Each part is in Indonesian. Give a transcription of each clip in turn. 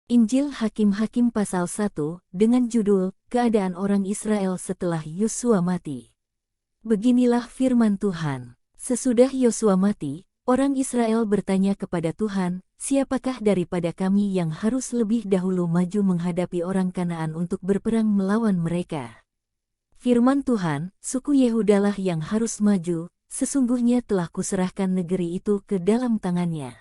Injil Hakim-Hakim pasal 1 dengan judul Keadaan Orang Israel setelah Yosua mati. Beginilah firman Tuhan. Sesudah Yosua mati, orang Israel bertanya kepada Tuhan, "Siapakah daripada kami yang harus lebih dahulu maju menghadapi orang Kanaan untuk berperang melawan mereka?" Firman Tuhan, "Suku Yehudalah yang harus maju, sesungguhnya telah kuserahkan negeri itu ke dalam tangannya."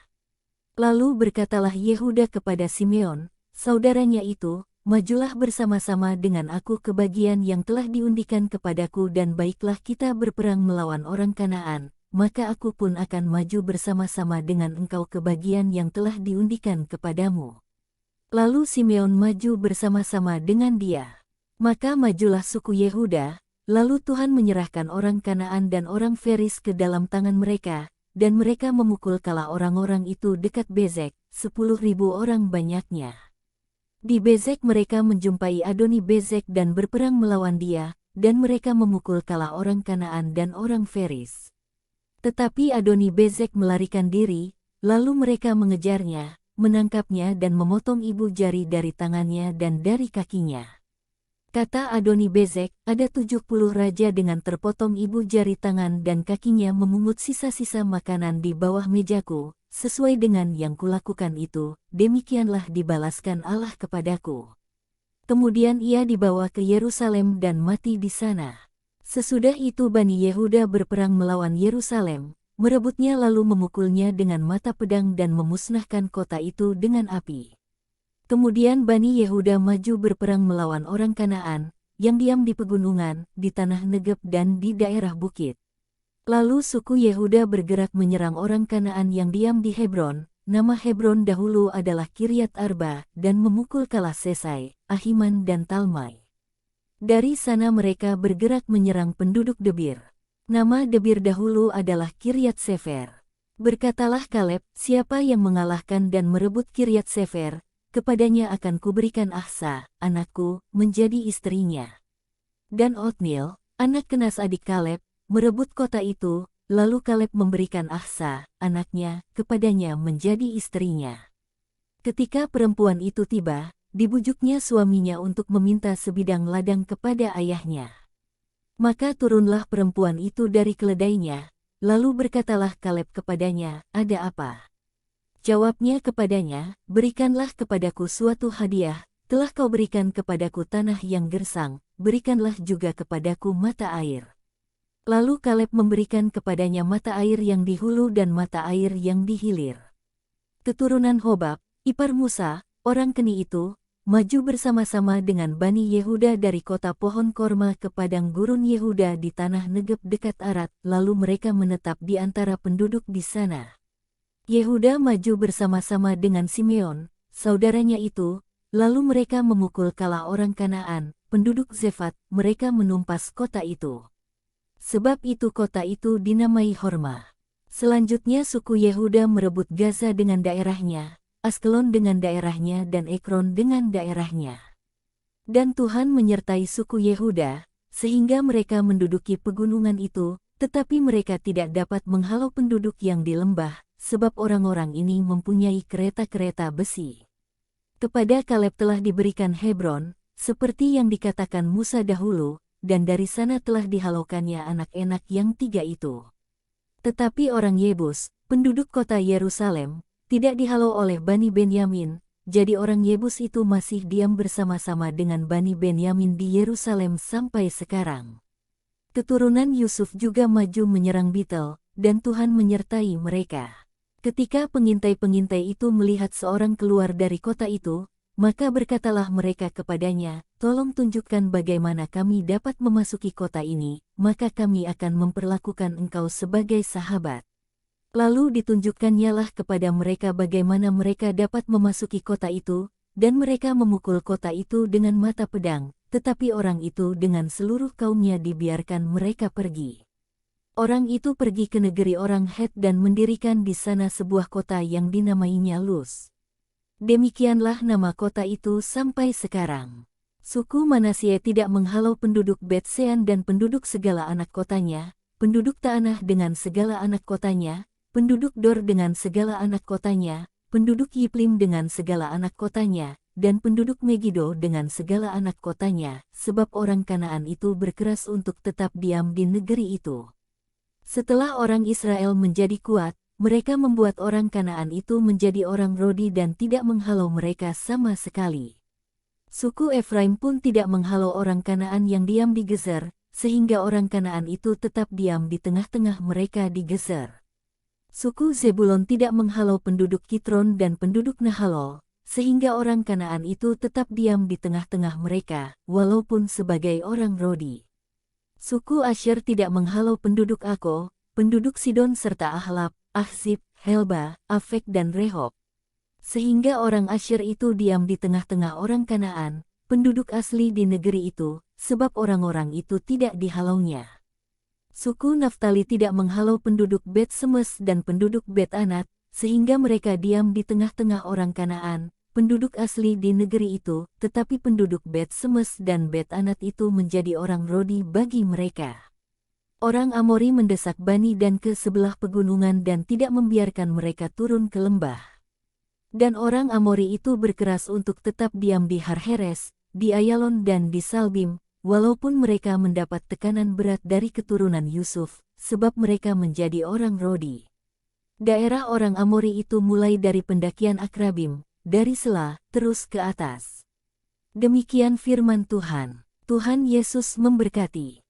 Lalu berkatalah Yehuda kepada Simeon, saudaranya itu, "Majulah bersama-sama dengan aku ke bagian yang telah diundikan kepadaku dan baiklah kita berperang melawan orang Kanaan, maka aku pun akan maju bersama-sama dengan engkau ke bagian yang telah diundikan kepadamu." Lalu Simeon maju bersama-sama dengan dia. Maka majulah suku Yehuda, lalu Tuhan menyerahkan orang Kanaan dan orang Feris ke dalam tangan mereka, dan mereka memukul kala orang-orang itu dekat Bezek, 10.000 orang banyaknya. Di Bezek mereka menjumpai Adoni Bezek dan berperang melawan dia, dan mereka memukul kala orang Kanaan dan orang Feris. Tetapi Adoni Bezek melarikan diri, lalu mereka mengejarnya, menangkapnya dan memotong ibu jari dari tangannya dan dari kakinya. Kata Adoni Bezek, "Ada 70 raja dengan terpotong ibu jari tangan dan kakinya memungut sisa-sisa makanan di bawah mejaku, sesuai dengan yang kulakukan itu, demikianlah dibalaskan Allah kepadaku." Kemudian ia dibawa ke Yerusalem dan mati di sana. Sesudah itu Bani Yehuda berperang melawan Yerusalem, merebutnya lalu memukulnya dengan mata pedang dan memusnahkan kota itu dengan api. Kemudian Bani Yehuda maju berperang melawan orang Kanaan, yang diam di pegunungan, di tanah Negeb dan di daerah bukit. Lalu suku Yehuda bergerak menyerang orang Kanaan yang diam di Hebron, nama Hebron dahulu adalah Kiryat Arba, dan memukul kala Sesai, Ahiman dan Talmai. Dari sana mereka bergerak menyerang penduduk Debir. Nama Debir dahulu adalah Kiryat Sefer. Berkatalah Kaleb, "Siapa yang mengalahkan dan merebut Kiryat Sefer, kepadanya akan kuberikan Ahsa, anakku, menjadi istrinya." Dan Otniel, anak kenas adik Kaleb, merebut kota itu, lalu Kaleb memberikan Ahsa, anaknya, kepadanya menjadi istrinya. Ketika perempuan itu tiba, dibujuknya suaminya untuk meminta sebidang ladang kepada ayahnya. Maka turunlah perempuan itu dari keledainya, lalu berkatalah Kaleb kepadanya, "Ada apa?" Jawabnya kepadanya, "Berikanlah kepadaku suatu hadiah, telah kau berikan kepadaku tanah yang gersang, berikanlah juga kepadaku mata air." Lalu Kaleb memberikan kepadanya mata air yang di hulu dan mata air yang di hilir. Keturunan Hobab, ipar Musa, orang Keni itu, maju bersama-sama dengan Bani Yehuda dari kota pohon korma ke padang gurun Yehuda di tanah Negeb dekat Arat, lalu mereka menetap di antara penduduk di sana. Yehuda maju bersama-sama dengan Simeon, saudaranya itu, lalu mereka memukul kala orang Kanaan, penduduk Zefat, mereka menumpas kota itu. Sebab itu kota itu dinamai Horma. Selanjutnya suku Yehuda merebut Gaza dengan daerahnya, Askelon dengan daerahnya dan Ekron dengan daerahnya. Dan Tuhan menyertai suku Yehuda, sehingga mereka menduduki pegunungan itu, tetapi mereka tidak dapat menghalau penduduk yang di lembah, sebab orang-orang ini mempunyai kereta-kereta besi. Kepada Kaleb telah diberikan Hebron, seperti yang dikatakan Musa dahulu, dan dari sana telah dihalaukannya anak-anak yang 3 itu. Tetapi orang Yebus, penduduk kota Yerusalem, tidak dihalau oleh Bani Benyamin, jadi orang Yebus itu masih diam bersama-sama dengan Bani Benyamin di Yerusalem sampai sekarang. Keturunan Yusuf juga maju menyerang Betel, dan Tuhan menyertai mereka. Ketika pengintai-pengintai itu melihat seorang keluar dari kota itu, maka berkatalah mereka kepadanya, "Tolong tunjukkan bagaimana kami dapat memasuki kota ini, maka kami akan memperlakukan engkau sebagai sahabat." Lalu ditunjukkannyalah kepada mereka bagaimana mereka dapat memasuki kota itu, dan mereka memukul kota itu dengan mata pedang, tetapi orang itu dengan seluruh kaumnya dibiarkan mereka pergi. Orang itu pergi ke negeri orang Het dan mendirikan di sana sebuah kota yang dinamainya Luz. Demikianlah nama kota itu sampai sekarang. Suku Manasye tidak menghalau penduduk Bet-Sean dan penduduk segala anak kotanya, penduduk Taanah dengan segala anak kotanya, penduduk Dor dengan segala anak kotanya, penduduk Yiplim dengan segala anak kotanya, dan penduduk Megido dengan segala anak kotanya, sebab orang Kanaan itu berkeras untuk tetap diam di negeri itu. Setelah orang Israel menjadi kuat, mereka membuat orang Kanaan itu menjadi orang Rodi dan tidak menghalau mereka sama sekali. Suku Efraim pun tidak menghalau orang Kanaan yang diam di Gezer, sehingga orang Kanaan itu tetap diam di tengah-tengah mereka di Gezer. Suku Zebulon tidak menghalau penduduk Kitron dan penduduk Nahalol, sehingga orang Kanaan itu tetap diam di tengah-tengah mereka, walaupun sebagai orang Rodi. Suku Asyer tidak menghalau penduduk Ako, penduduk Sidon serta Ahlab, Ahzib, Helba, Afek dan Rehob. Sehingga orang Asyer itu diam di tengah-tengah orang Kanaan, penduduk asli di negeri itu, sebab orang-orang itu tidak dihalaunya. Suku Naftali tidak menghalau penduduk Bet Semes dan penduduk Bet Anat, sehingga mereka diam di tengah-tengah orang Kanaan, penduduk asli di negeri itu, tetapi penduduk Bet Semes dan Bet Anat itu menjadi orang Rodi bagi mereka. Orang Amori mendesak Bani Dan ke sebelah pegunungan dan tidak membiarkan mereka turun ke lembah. Dan orang Amori itu berkeras untuk tetap diam di Harheres, di Ayalon dan di Salbim, walaupun mereka mendapat tekanan berat dari keturunan Yusuf, sebab mereka menjadi orang Rodi. Daerah orang Amori itu mulai dari pendakian Akrabim, dari Sela, terus ke atas. Demikian firman Tuhan. Tuhan Yesus memberkati.